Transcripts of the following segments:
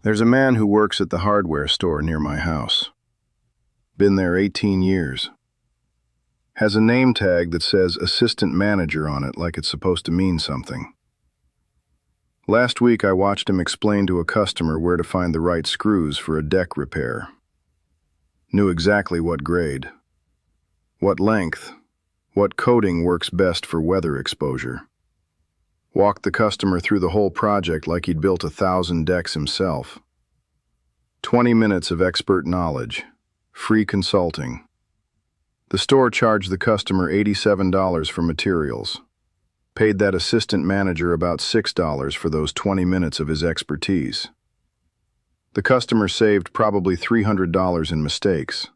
There's a man who works at the hardware store near my house. Been there 18 years. Has a name tag that says assistant manager on it like it's supposed to mean something. Last week I watched him explain to a customer where to find the right screws for a deck repair. Knew exactly what grade, what length, what coating works best for weather exposure. Walked the customer through the whole project like he'd built 1,000 decks himself. 20 minutes of expert knowledge, free consulting. The store charged the customer $87 for materials. Paid that assistant manager about $6 for those 20 minutes of his expertise. The customer saved probably $300 in mistakes.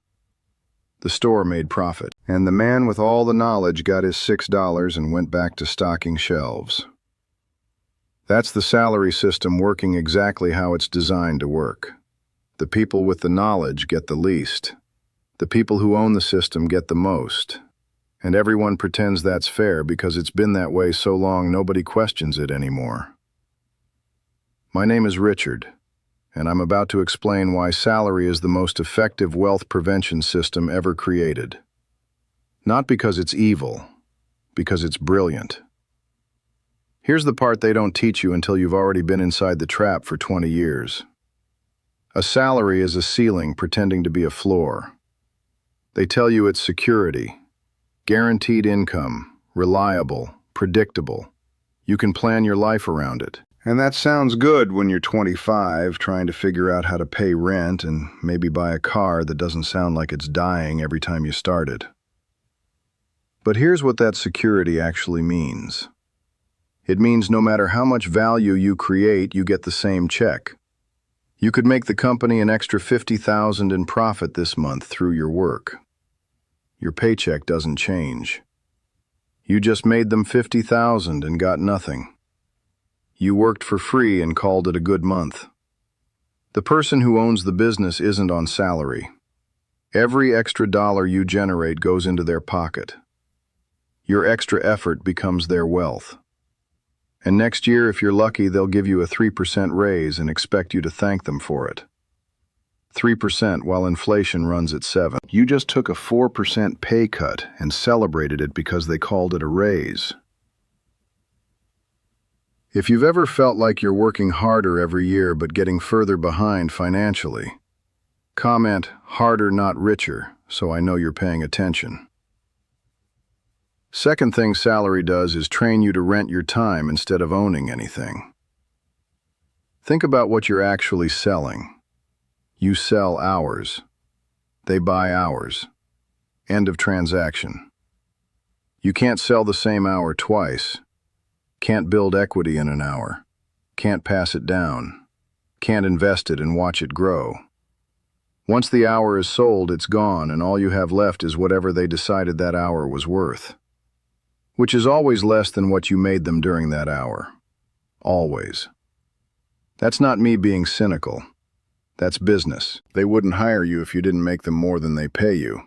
The store made profit, and the man with all the knowledge got his $6 and went back to stocking shelves. That's the salary system working exactly how it's designed to work. The people with the knowledge get the least. The people who own the system get the most. And everyone pretends that's fair because it's been that way so long nobody questions it anymore. My name is Richard, and I'm about to explain why salary is the most effective wealth prevention system ever created. Not because it's evil, because it's brilliant. Here's the part they don't teach you until you've already been inside the trap for 20 years. A salary is a ceiling pretending to be a floor. They tell you it's security. Guaranteed income, reliable, predictable. You can plan your life around it. And that sounds good when you're 25, trying to figure out how to pay rent and maybe buy a car that doesn't sound like it's dying every time you start it. But here's what that security actually means. It means no matter how much value you create, you get the same check. You could make the company an extra $50,000 in profit this month through your work. Your paycheck doesn't change. You just made them $50,000 and got nothing. You worked for free and called it a good month. The person who owns the business isn't on salary. Every extra dollar you generate goes into their pocket. Your extra effort becomes their wealth. And next year, if you're lucky, they'll give you a 3% raise and expect you to thank them for it. 3% while inflation runs at 7%. You just took a 4% pay cut and celebrated it because they called it a raise. If you've ever felt like you're working harder every year but getting further behind financially, comment "harder, not richer," so I know you're paying attention. Second thing salary does is train you to rent your time instead of owning anything. Think about what you're actually selling. You sell hours. They buy hours. End of transaction. You can't sell the same hour twice. Can't build equity in an hour. Can't pass it down. Can't invest it and watch it grow. Once the hour is sold, it's gone, and all you have left is whatever they decided that hour was worth. Which is always less than what you made them during that hour. Always. That's not me being cynical. That's business. They wouldn't hire you if you didn't make them more than they pay you.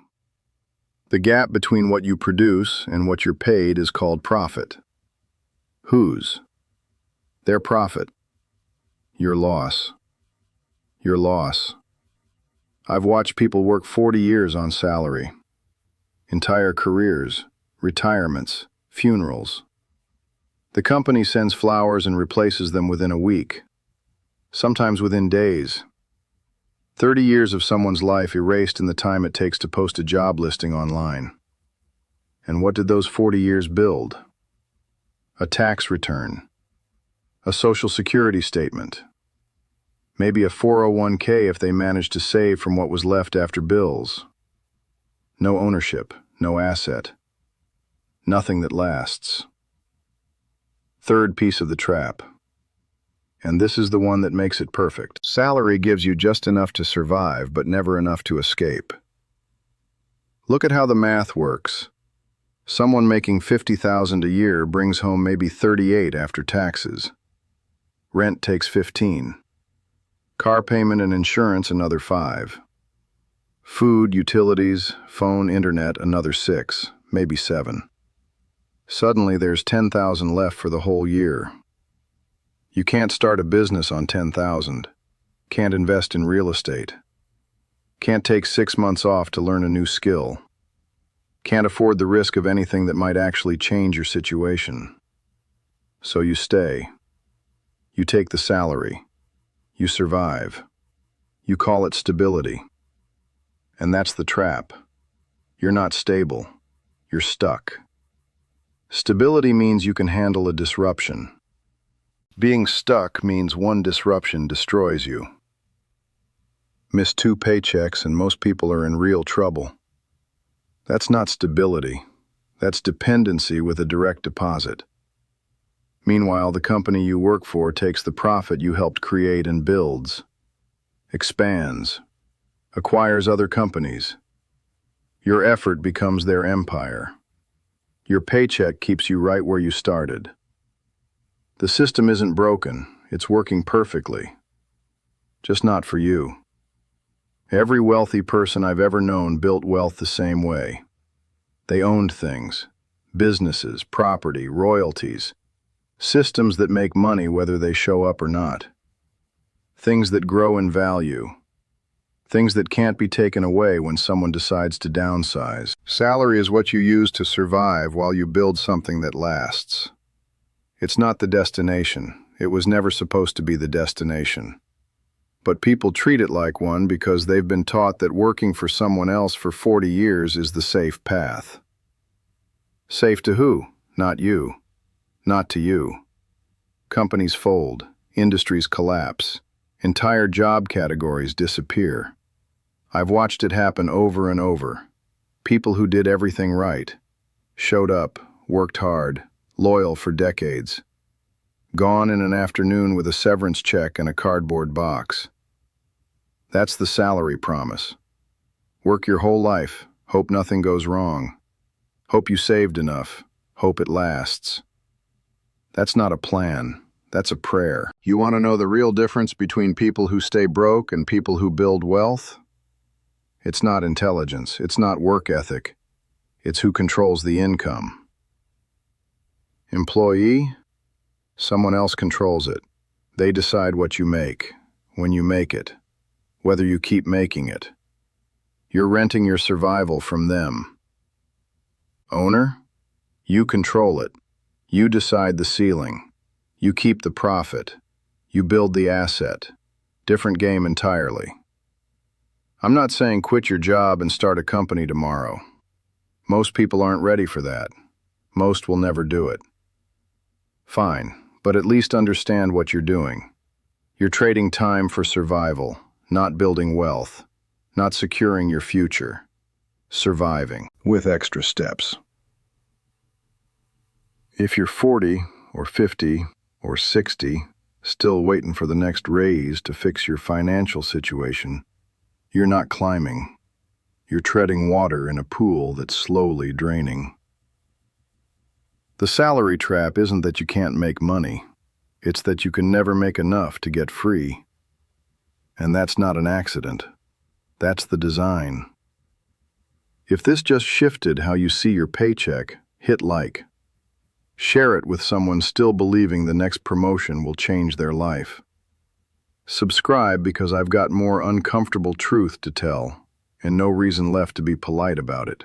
The gap between what you produce and what you're paid is called profit. Whose? Their profit. Your loss. Your loss. I've watched people work 40 years on salary. Entire careers, retirements, funerals. The company sends flowers and replaces them within a week. Sometimes within days. 30 years of someone's life erased in the time it takes to post a job listing online. And what did those 40 years build? A tax return. A social security statement. Maybe a 401k if they managed to save from what was left after bills. No ownership, no asset. Nothing that lasts. Third piece of the trap. And this is the one that makes it perfect. Salary gives you just enough to survive, but never enough to escape. Look at how the math works. Someone making $50,000 a year brings home maybe $38,000 after taxes. Rent takes $15,000. Car payment and insurance another $5,000. Food, utilities, phone, internet another $6,000, maybe $7,000. Suddenly there's $10,000 left for the whole year. You can't start a business on $10,000. Can't invest in real estate. Can't take 6 months off to learn a new skill. Can't afford the risk of anything that might actually change your situation. So you stay. You take the salary. You survive. You call it stability. And that's the trap. You're not stable. You're stuck. Stability means you can handle a disruption. Being stuck means one disruption destroys you. Miss 2 paychecks and most people are in real trouble. That's not stability. That's dependency with a direct deposit. Meanwhile, the company you work for takes the profit you helped create and builds, expands, acquires other companies. Your effort becomes their empire. Your paycheck keeps you right where you started. The system isn't broken, it's working perfectly. Just not for you. Every wealthy person I've ever known built wealth the same way. They owned things, businesses, property, royalties, systems that make money whether they show up or not. Things that grow in value. Things that can't be taken away when someone decides to downsize. Salary is what you use to survive while you build something that lasts. It's not the destination. It was never supposed to be the destination. But people treat it like one because they've been taught that working for someone else for 40 years is the safe path. Safe to who? Not you. Not to you. Companies fold, industries collapse, entire job categories disappear. I've watched it happen over and over. People who did everything right, showed up, worked hard, loyal for decades, gone in an afternoon with a severance check and a cardboard box. That's the salary promise. Work your whole life, hope nothing goes wrong. Hope you saved enough, hope it lasts. That's not a plan, that's a prayer. You want to know the real difference between people who stay broke and people who build wealth? It's not intelligence, it's not work ethic, it's who controls the income. Employee? Someone else controls it. They decide what you make, when you make it, whether you keep making it. You're renting your survival from them. Owner? You control it. You decide the ceiling. You keep the profit. You build the asset. Different game entirely. I'm not saying quit your job and start a company tomorrow. Most people aren't ready for that. Most will never do it. Fine, but at least understand what you're doing. You're trading time for survival, not building wealth, not securing your future. Surviving, with extra steps. If you're 40 or 50 or 60, still waiting for the next raise to fix your financial situation, you're not climbing. You're treading water in a pool that's slowly draining. The salary trap isn't that you can't make money. It's that you can never make enough to get free. And that's not an accident. That's the design. If this just shifted how you see your paycheck, hit like. Share it with someone still believing the next promotion will change their life. Subscribe because I've got more uncomfortable truth to tell, and no reason left to be polite about it.